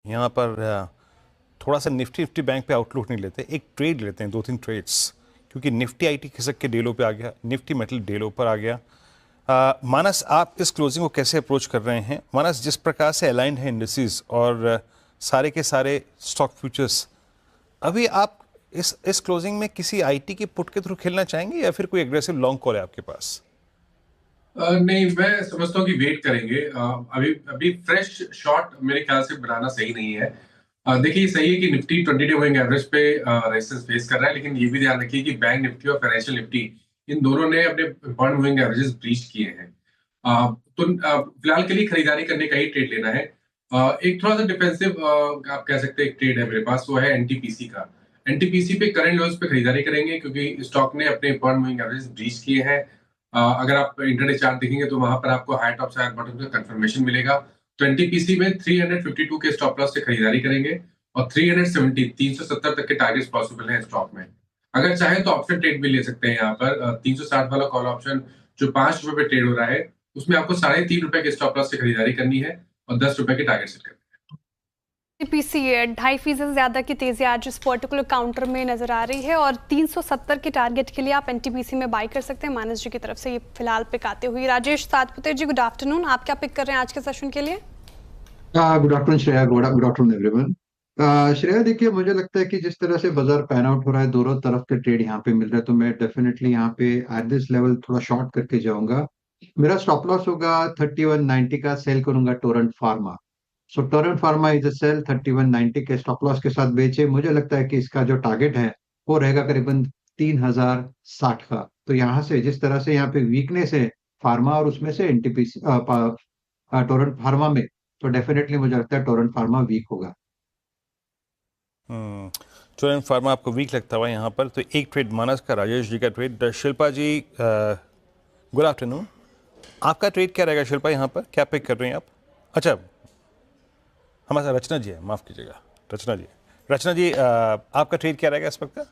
यहाँ पर थोड़ा सा निफ्टी बैंक पे आउटलुक नहीं लेते, एक ट्रेड लेते हैं, 2-3 ट्रेड्स, क्योंकि निफ्टी आईटी खिसक के डेलो पे आ गया, निफ्टी मेटल डेलो पर आ गया। मानस, आप इस क्लोजिंग को कैसे अप्रोच कर रहे हैं? मानस, जिस प्रकार से अलाइंड है इंडिसेस और सारे के सारे स्टॉक फ्यूचर्स, अभी आप इस क्लोजिंग में किसी आईटी की पुट के थ्रू खेलना चाहेंगे या फिर कोई एग्रेसिव लॉन्ग कॉल है आपके पास? नहीं, मैं समझता हूँ कि वेट करेंगे। अभी अभी फ्रेश शॉट मेरे ख्याल से बनाना सही नहीं है। देखिए, सही है कि निफ्टी 20 डे मूविंग एवरेज पे रेजिस्टेंस फेस कर रहा है, लेकिन ये भी ध्यान रखिए कि बैंक निफ्टी और फाइनेंशियल निफ्टी इन दोनों ने अपने इम्पोर्टेंट मूविंग एवरेजेस ब्रीच किए हैं। तो फिलहाल के लिए खरीदारी करने का ही ट्रेड लेना है। एक थोड़ा सा डिफेंसिव आप कह सकते हैं एक ट्रेड है मेरे पास, वो है एनटीपीसी का। एनटीपीसी पे करंट लेवल्स पे खरीदारी करेंगे क्योंकि स्टॉक ने अपने इम्पोर्टेंट मूविंग एवरेज ब्रीच किए हैं। अगर आप इंटरडे चार्ट देखेंगे तो वहां पर आपको हाई टॉप से हाई बॉटम का कंफर्मेशन मिलेगा। तो एनटीपीसी में 352 के स्टॉप लॉस से खरीदारी करेंगे और 370 तक के टारगेट्स पॉसिबल हैं स्टॉक में। अगर चाहे तो ऑप्शन ट्रेड भी ले सकते हैं यहाँ पर। 360 वाला कॉल ऑप्शन जो ₹5 पे ट्रेड हो रहा है, उसमें आपको ₹3.5 के स्टॉप लॉस से खरीदारी करनी है और ₹10 के टारगेट सेट करने हैं। पीसी 2.5% से ज़्यादा की तेज़ी आज इस पर्टिकुलर काउंटर में नज़र आ रही है और 370 के टारगेट के लिए आप एनटीपीसी में बाई कर सकते हैं। मानस जी की तरफ से ये फिलहाल पिक आते हुए। राजेश सातपुते जी, गुड आफ्टरनून, आप क्या पिक कर रहे हैं आज के सेशन के लिए? Good afternoon Shreya, good afternoon everyone. Shreya, देखिए, मुझे लगता है कि जिस तरह से बाजार पैन आउट हो रहा है, दोनों तरफ के ट्रेड यहाँ पे मिल रहे हैं, तो मैं डेफिनेटली यहाँ पे एट दिस लेवल थोड़ा शॉर्ट करके जाऊंगा। मेरा स्टॉप लॉस होगा 3190 का, सेल करूंगा Torrent Pharma. So Torrent Pharma is a sell, 3190 के स्टॉप लॉस के साथ बेचे। मुझे लगता है कि इसका जो टारगेट है वो रहेगा करीबन 3060 का। तो यहाँ से जिस तरह से यहाँ पे वीकनेस है फार्मा और उसमें से एनटीपीसी टोरेंट फार्मा में, तो डेफिनेटली मुझे लगता है टोरेंट फार्मा वीक होगा। टोरेंट फार्मा आपको वीक लगता हुआ यहाँ पर, तो एक ट्रेड मानस का, राजेश जी का ट्रेड। शिल्पा जी, गुड आफ्टरनून, आपका ट्रेड क्या रहेगा? शिल्पा, यहाँ पर क्या पिक कर रहे हैं आप? अच्छा, हमारे साथ रचना जी है, माफ़ कीजिएगा, रचना जी, आपका ट्रेड क्या रहेगा इस वक्त का?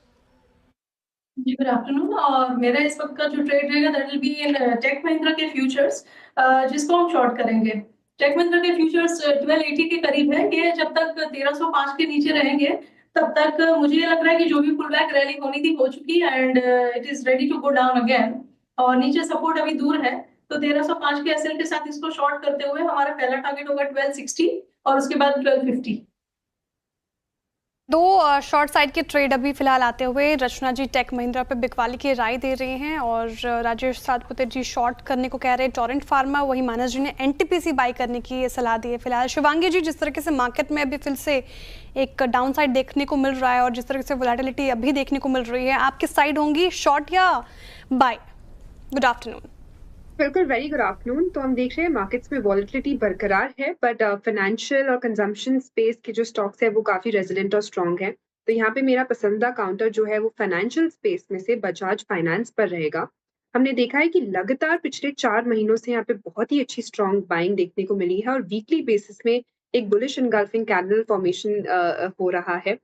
जी, गुड आफ्टरनून। और मेरा इस वक्त का जो ट्रेड रहेगा that will be in Tech Mahindra के फ्यूचर्स, जिसको हम शॉर्ट करेंगे। टेक महिंद्रा के फ्यूचर्स 1280 के करीब है। ये जब तक 1305 के नीचे रहेंगे तब तक मुझे ये लग रहा है कि जो भी पुल बैक रैली होनी थी हो चुकी and it is ready to go down again. और नीचे सपोर्ट अभी दूर है, तो 1305 के एसएल के साथ इसको शॉर्ट करते हुए हमारा पहला टारगेट होगा 1260 और उसके बाद 1250। दो शॉर्ट साइड के ट्रेड अभी फिलहाल आते हुए। रचना जी टेक महिंद्रा पे बिकवाली की राय दे रहे हैं और राजेश सातपुते जी शॉर्ट करने को कह रहे हैं टोरेंट फार्मा। वही मानस जी ने एनटीपीसी बाई करने की सलाह दी है फिलहाल। शिवांगी जी, जिस तरीके से मार्केट में अभी फिर से एक डाउन साइड देखने को मिल रहा है और जिस तरीके से वोलेटिलिटी अभी देखने को मिल रही है, आप किस साइड होंगी, शॉर्ट या बाय? Good afternoon. बिल्कुल, वेरी गुड आफ्टरनून। तो हम देख रहे हैं मार्केट्स में वॉलेटिलिटी बरकरार है, बट फाइनेंशियल और कंजम्पशन स्पेस के जो स्टॉक्स है वो काफी रेजिलेंट और स्ट्रांग है। तो यहाँ पे मेरा पसंदीदा काउंटर जो है वो फाइनेंशियल स्पेस में से बजाज फाइनेंस पर रहेगा। हमने देखा है कि लगातार पिछले 4 महीनों से यहाँ पे बहुत ही अच्छी स्ट्रांग बाइंग देखने को मिली है और वीकली बेसिस में एक बुलिश एनगल्फिंग कैंडल फॉर्मेशन हो रहा है।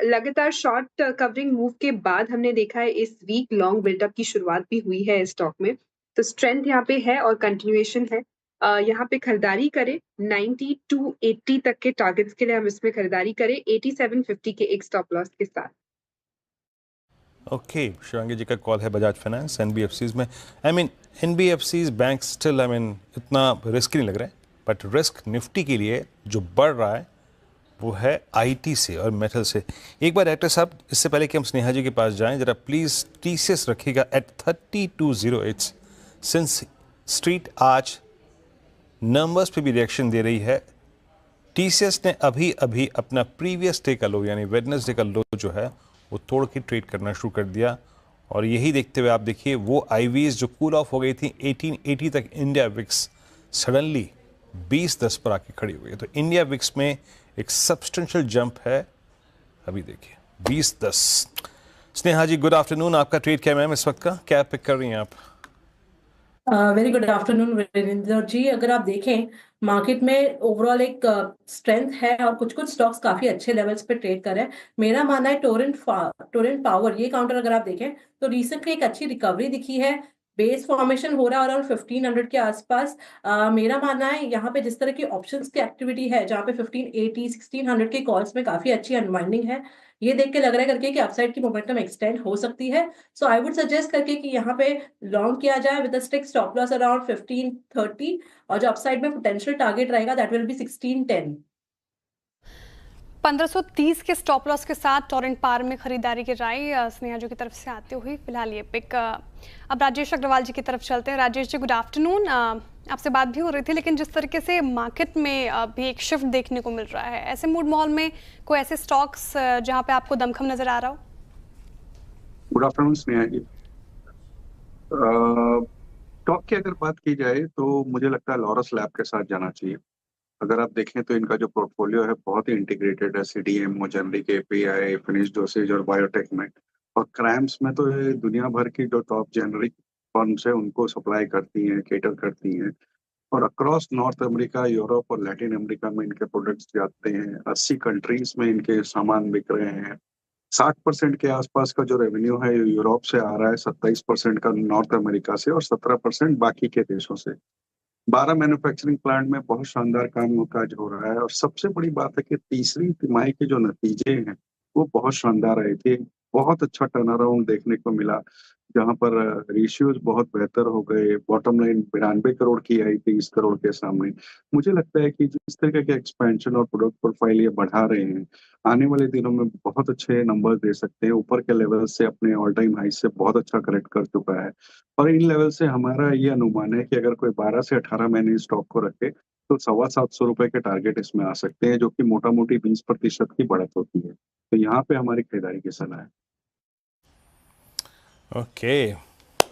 लगातार शॉर्ट कवरिंग मूव के बाद हमने देखा है इस वीक लॉन्ग बिल्डअप की शुरुआत भी हुई है इस स्टॉक में। तो स्ट्रेंथ यहाँ पे है और कंटिन्यूएशन है। यहाँ पे खरीदारी करें 9280 तक के टारगेट्स के लिए, हम इसमें खरीदारी करें 8750 के एक स्टॉप लॉस के साथ। ओके, शिवांगी जी का कॉल है बजाज फाइनेंस एनबीएफसीज में। I mean NBFCs bank still, I mean इतना रिस्क नहीं लग रहा है, बट रिस्क निफ्टी के लिए जो बढ़ रहा है वो है आईटी से और मेटल से। एक बार डायरेक्टर साहब, इससे पहले कि हम स्नेहा जी के पास जाएं, जरा प्लीज़ टीसीएस रखिएगा एट 3208। सिंस स्ट्रीट आज नंबर्स पे भी रिएक्शन दे रही है, टीसीएस ने अभी अभी अपना प्रीवियस डे का लो यानी वेडनेसडे का लो जो है वो तोड़ के ट्रेड करना शुरू कर दिया। और यही देखते हुए आप देखिए वो आईवीज जो कूल ऑफ हो गई थी 1880 तक, इंडिया विक्स सडनली 2010 पर आके खड़ी हुई है। तो इंडिया विक्स में एक सब्सटेंशियल जंप है, अभी देखिए 2010। स्नेहा जी, गुड आफ्टरनून, आपका ट्रेड क्या मैम इस वक्त का, क्या पिक कर रही हैं आप? Very good afternoon Virendra ji. अगर आप देखें मार्केट में ओवरऑल एक स्ट्रेंथ है और कुछ कुछ स्टॉक्स काफी अच्छे लेवल्स पे ट्रेड कर रहे हैं। मेरा मानना है टोरेंट पावर, ये काउंटर अगर आप देखें तो रिसेंटली एक अच्छी रिकवरी दिखी है। बेस फॉर्मेशन हो रहा है अराउंड 1500 के आसपास। मेरा मानना है यहाँ पे जिस तरह की ऑप्शंस की एक्टिविटी है, जहाँ पे 1580 1600 के कॉल्स में काफी अच्छी अनवाइंडिंग है, ये देख के लग रहा है करके कि अपसाइड की मोमेंटम एक्सटेंड हो सकती है। सो आई वुड सजेस्ट करके कि यहाँ पे लॉन्ग किया जाए with a strict stop loss around 1530, और जो अपसाइड में पोटेंशियल टारगेट रहेगा दैट विल बी 1610। 1530 के स्टॉप लॉस के साथ टोरेंट पार में खरीदारी की राय स्नेहा जी की तरफ से आती हुई फिलहाल ये पिक। अब राजेश अग्रवाल जी की तरफ चलते हैं। Rajesh ji, good afternoon. आपसे बात भी हो रही थी, लेकिन जिस तरीके से मार्केट में भी एक शिफ्ट देखने को मिल रहा है, ऐसे मूड माहौल में कोई ऐसे स्टॉक्स जहां पे आपको दमखम नजर आ रहा हो? गुड आफ्टरनून स्नेहा जी। स्टॉक की अगर बात की जाए तो मुझे लगता है लॉरस लैब के साथ जाना चाहिए। अगर आप देखें तो इनका जो पोर्टफोलियो है बहुत ही इंटीग्रेटेड है, CDMO, generic API, finish dosage और बायोटेक में। और क्रैम्स में तो ये दुनिया भर की जो टॉप जेनरिक फर्म्स है उनको सप्लाई करती हैं, केटर करती हैं। और अक्रॉस नॉर्थ अमेरिका, यूरोप और लैटिन अमेरिका में इनके प्रोडक्ट्स जाते हैं। 80 कंट्रीज में इनके सामान बिक रहे हैं। 60% के आसपास का जो रेवेन्यू है यूरोप से आ रहा है, 27% का नॉर्थ अमेरिका से और 17% बाकी के देशों से। 12 मैन्युफैक्चरिंग प्लांट में बहुत शानदार काम काज हो रहा है। और सबसे बड़ी बात है कि तीसरी तिमाही के जो नतीजे हैं वो बहुत शानदार आए थे। बहुत अच्छा टर्न अराउंड देखने को मिला, जहां पर रेशियोज बहुत बेहतर हो गए। बॉटम लाइन 92 करोड़ की आई 30 करोड़ के सामने। मुझे लगता है कि जिस तरह के एक्सपेंशन और प्रोडक्ट प्रोफाइल ये बढ़ा रहे हैं, आने वाले दिनों में बहुत अच्छे नंबर्स दे सकते हैं। ऊपर के लेवल से अपने ऑल टाइम हाई से बहुत अच्छा करेक्ट कर चुका है। और इन लेवल से हमारा ये अनुमान है कि अगर कोई 12 से 18 महीने स्टॉक को रखे तो 725 रुपए के टारगेट इसमें आ सकते हैं, जो कि मोटा मोटी 20% की बढ़त होती है। तो यहाँ पे हमारी खरीदारी की सलाह है। ओके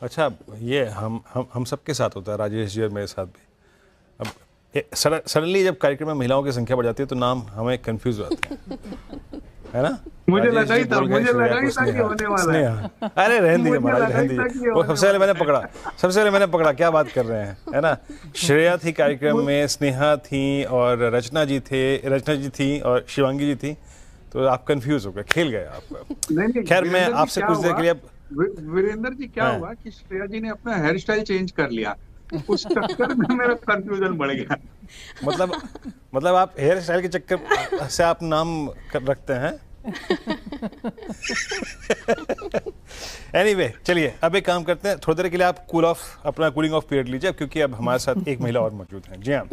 अच्छा, ये हम सबके साथ होता है, राजेश जी और मेरे साथ भी। अब सडनली जब कार्यक्रम में महिलाओं की संख्या बढ़ जाती है तो नाम हमें कंफ्यूज हो जाते हैं, है ना? मुझे लगा ही था कि होने वाला है। अरे रहने दीजिए महाराज, रहने दीजिए। वो सबसे पहले मैंने पकड़ा क्या बात कर रहे हैं, है ना? श्रेया थी कार्यक्रम में, स्नेहा थी और रचना जी थी और शिवांगी जी थी, तो आप कंफ्यूज हो गए, खेल गए आप। खैर, मैं आपसे कुछ देर के लिए वीरेंद्र जी क्या हुआ कि श्रेया जी ने अपना हेयर स्टाइल चेंज कर लिया, उस चक्कर में मेरा कंफ्यूजन बढ़ गया। मतलब आप हेयर स्टाइल के चक्कर से आप नाम रखते हैं। एनीवे, चलिए अब एक काम करते हैं, थोड़ी देर के लिए आप अपना कूलिंग ऑफ पीरियड लीजिए, क्योंकि अब हमारे साथ एक महिला और मौजूद हैं। जी हाँ,